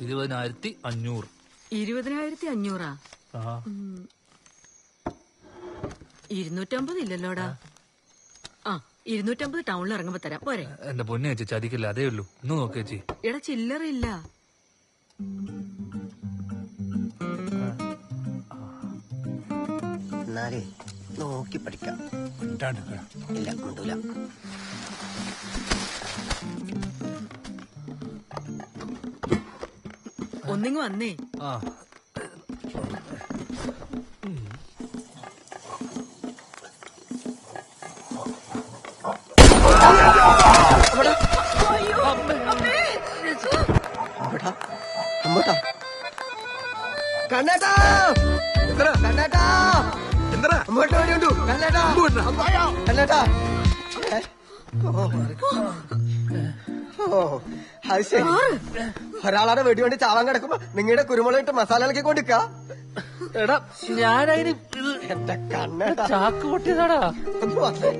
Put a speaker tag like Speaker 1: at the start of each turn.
Speaker 1: 20,500.
Speaker 2: 20,500? 250 ഇല്ലല്ലോടാ. 250 ടൗണിൽ ഇറങ്ങുമ്പോ തരാം പോരെ.
Speaker 1: എന്റെ പൊന്നെ ചേച്ചി ചതിക്കില്ല, അതേ ഉള്ളൂ. ഒന്ന് നോക്ക് ചേച്ചി.
Speaker 2: എടാ ചില്ലറില്ല.
Speaker 3: എന്നാലേ നോക്കി പഠിക്കാം. ഇല്ല കൊണ്ടൂല.
Speaker 2: ഒന്നിങ്ങ് വന്നേ.
Speaker 3: കണ്ണേട്ടാ കണ്ണേട്ടാ അങ്ങോട്ട് വരണ്ടു. കണ്ണേട്ടാ കണ്ണേട്ടാ. ഓ അത് ശരി. ഒരാളാടെ വെടിവണ്ടി ചാവാൻ കിടക്കുമ്പോ നിങ്ങളുടെ കുരുമുളക് ഇട്ട് മസാല ഇളക്കി കൊണ്ടിക്ക.
Speaker 1: എടാ ഞാനതിന്
Speaker 3: എന്റെ കണ്ണേട്ടാ
Speaker 1: ചാക്ക് പൊട്ടിയതാടാ.
Speaker 3: ഒന്ന് വന്നേ.